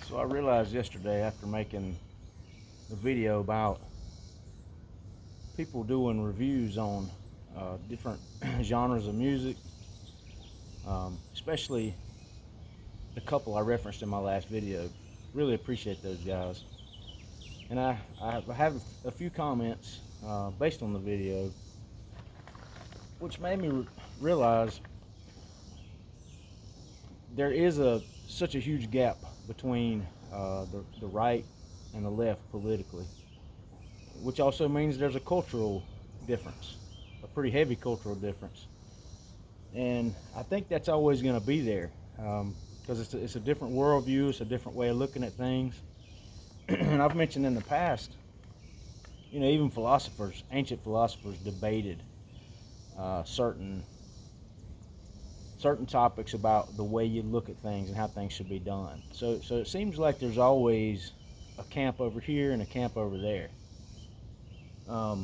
So I realized yesterday after making the video about people doing reviews on different genres of music, especially the couple I referenced in my last video. Really appreciate those guys. And I have a few comments based on the video, which made me realize there is such a huge gap between the right and the left politically, which also means there's a cultural difference, a pretty heavy cultural difference. And I think that's always going to be there because it's a different worldview, it's a different way of looking at things. And I've mentioned in the past, even philosophers, ancient philosophers debated certain topics about the way you look at things and how things should be done. So it seems like there's always a camp over here and a camp over there. But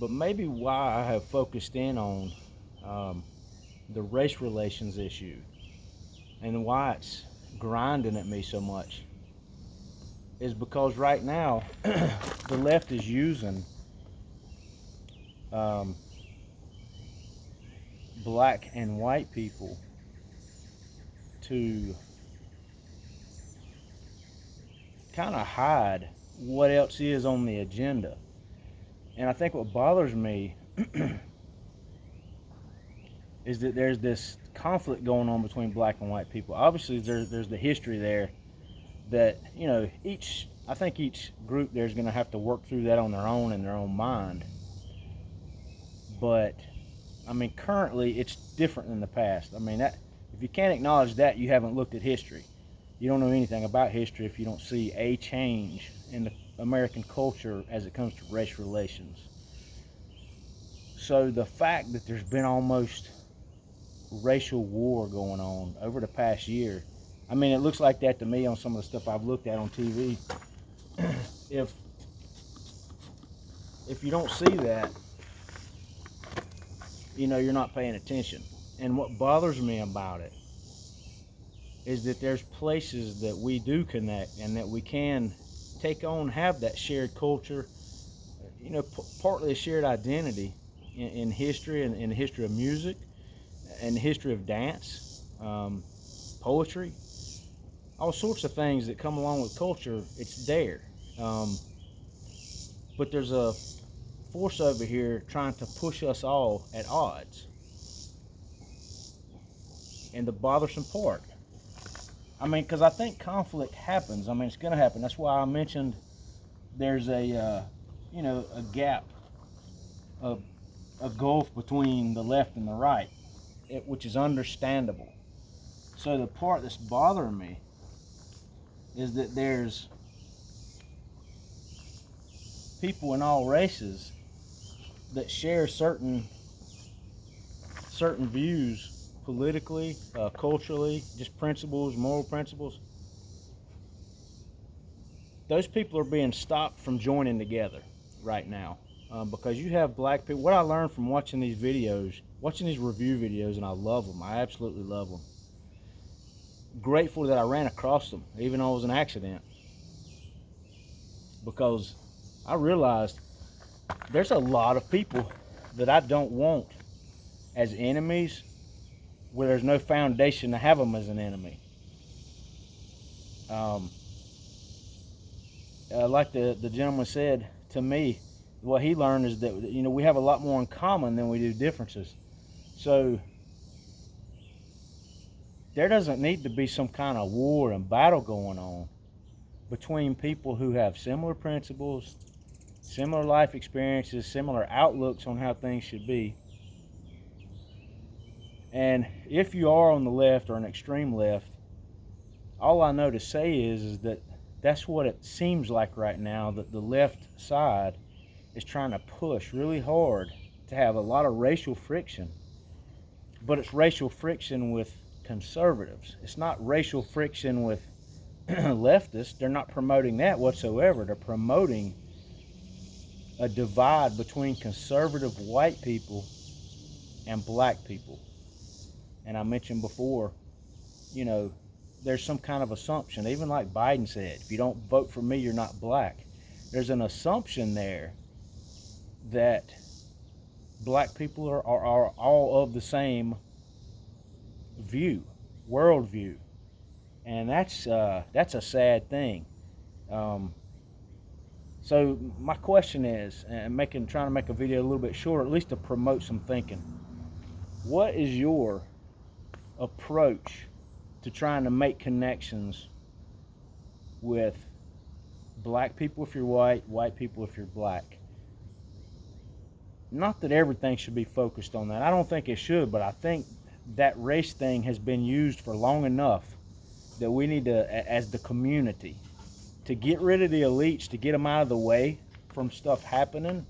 maybe why I have focused in on the race relations issue and why it's grinding at me so much is because right now the left is using black and white people to kind of hide what else is on the agenda. And I think what bothers me is that there's this conflict going on between black and white people. Obviously there's the history there that I think each group there's going to have to work through that on their own in their own mind. But I mean, currently it's different than the past. I mean, that if you can't acknowledge that, you haven't looked at history. You don't know anything about history if you don't see a change in the American culture as it comes to race relations. So the fact that there's been almost racial war going on over the past year, I mean, it looks like that to me on some of the stuff I've looked at on TV. If you don't see that, you're not paying attention. And what bothers me about it is that there's places that we do connect and that we can take on, have that shared culture, partly a shared identity in history and in the history of music and the history of dance, poetry, all sorts of things that come along with culture. It's there. But there's a force over here trying to push us all at odds. And the bothersome part, I mean, because I think conflict happens. I mean, it's going to happen. That's why I mentioned there's a gap, a gulf between the left and the right, which is understandable. So the part that's bothering me is that there's people in all races that share certain views politically, culturally, just principles, moral principles. Those people are being stopped from joining together right now because you have black people. What I learned from watching these videos, watching these review videos, and I love them. I absolutely love them. Grateful that I ran across them, even though it was an accident, because I realized there's a lot of people that I don't want as enemies where there's no foundation to have them as an enemy. Like the gentleman said to me, what he learned is that we have a lot more in common than we do differences. So there doesn't need to be some kind of war and battle going on between people who have similar principles, similar life experiences, similar outlooks on how things should be. And if you are on the left or an extreme left, all I know to say is that that's what it seems like right now, that the left side is trying to push really hard to have a lot of racial friction. But it's racial friction with conservatives. It's not racial friction with leftists. They're not promoting that whatsoever. They're promoting a divide between conservative white people and black people. And I mentioned before, there's some kind of assumption, even like Biden said, if you don't vote for me, you're not black. There's an assumption there that black people are all of the same view, worldview, and that's a sad thing. Um, so my question is, and trying to make a video a little bit shorter, at least to promote some thinking. What is your approach to trying to make connections with black people if you're white people if you're black? Not that everything should be focused on that. I don't think it should, but I think that race thing has been used for long enough that we need to, as the community, to get rid of the elites, to get them out of the way from stuff happening,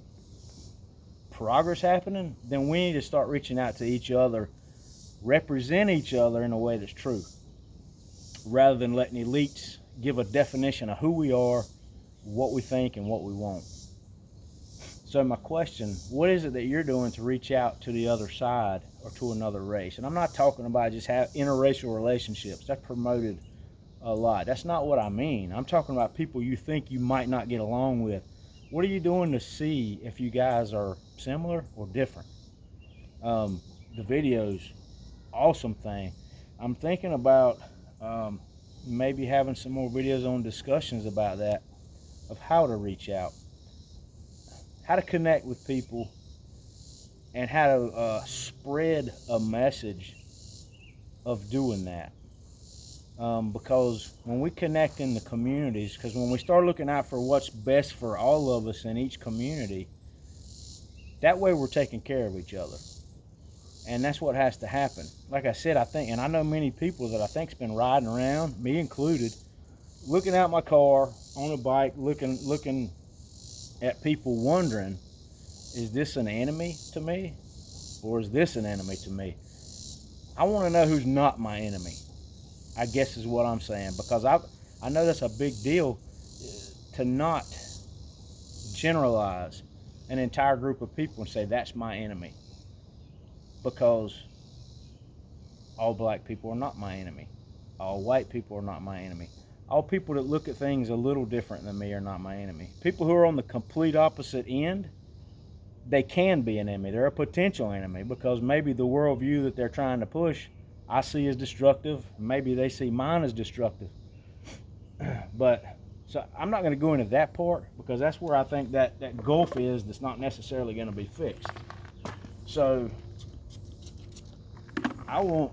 progress happening. Then we need to start reaching out to each other, represent each other in a way that's true, rather than letting elites give a definition of who we are, what we think, and what we want. So my question, what is it that you're doing to reach out to the other side or to another race? And I'm not talking about just interracial relationships. That's promoted a lot. That's not what I mean. I'm talking about people you think you might not get along with. What are you doing to see if you guys are similar or different? The videos, awesome thing. I'm thinking about maybe having some more videos on discussions about that, of how to reach out, how to connect with people, and how to spread a message of doing that. Because when we connect in the communities, because when we start looking out for what's best for all of us in each community, that way we're taking care of each other. And that's what has to happen. Like I said, I think, and I know many people that I think's been riding around, me included, looking out my car on a bike, looking at people wondering, is this an enemy to me, or is this an enemy to me? I want to know who's not my enemy, I guess is what I'm saying, because I know that's a big deal to not generalize an entire group of people and say that's my enemy, because all black people are not my enemy, all white people are not my enemy, all people that look at things a little different than me are not my enemy. People who are on the complete opposite end, they can be an enemy. They're a potential enemy, because maybe the worldview that they're trying to push I see as destructive. Maybe they see mine as destructive. But so I'm not going to go into that part, because that's where I think that gulf is that's not necessarily going to be fixed. So I want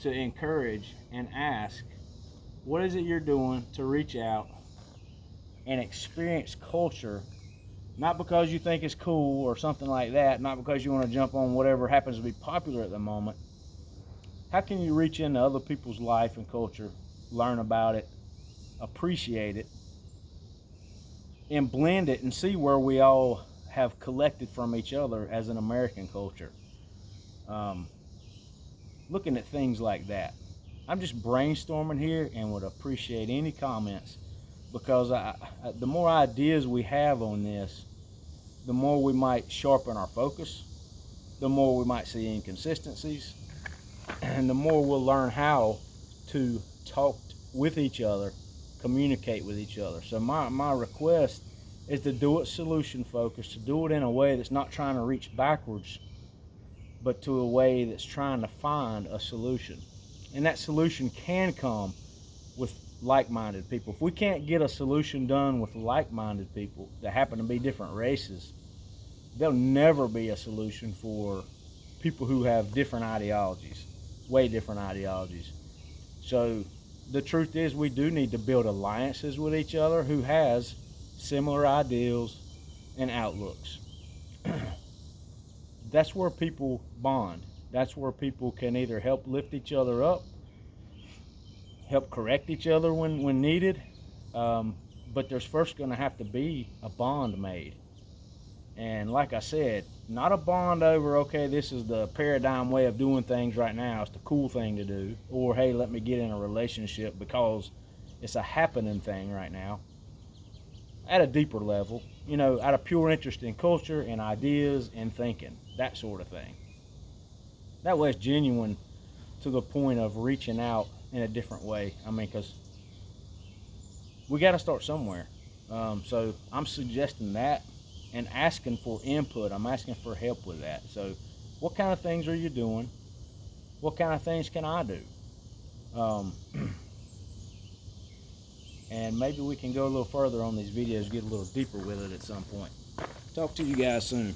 to encourage and ask, what is it you're doing to reach out and experience culture, not because you think it's cool or something like that, not because you want to jump on whatever happens to be popular at the moment. How can you reach into other people's life and culture, learn about it, appreciate it, and blend it and see where we all have collected from each other as an American culture? Looking at things like that. I'm just brainstorming here and would appreciate any comments, because the more ideas we have on this, the more we might sharpen our focus, the more we might see inconsistencies, and the more we'll learn how to talk with each other, communicate with each other. So my request is to do it solution focused, to do it in a way that's not trying to reach backwards, but to a way that's trying to find a solution. And that solution can come with like-minded people. If we can't get a solution done with like-minded people that happen to be different races, there'll never be a solution for people who have different ideologies, way different ideologies. So the truth is, we do need to build alliances with each other who has similar ideals and outlooks. That's where people bond. That's where people can either help lift each other up, help correct each other when needed. But there's first going to have to be a bond made. And like I said, not a bond over, okay, this is the paradigm way of doing things right now, it's the cool thing to do, or hey, let me get in a relationship because it's a happening thing right now. At a deeper level, out of pure interest in culture and ideas and thinking, that sort of thing. That way it's genuine to the point of reaching out in a different way. I mean, because we got to start somewhere. So I'm suggesting that and asking for input. I'm asking for help with that. So what kind of things are you doing? What kind of things can I do? Um, and maybe we can go a little further on these videos, get a little deeper with it at some point. Talk to you guys soon.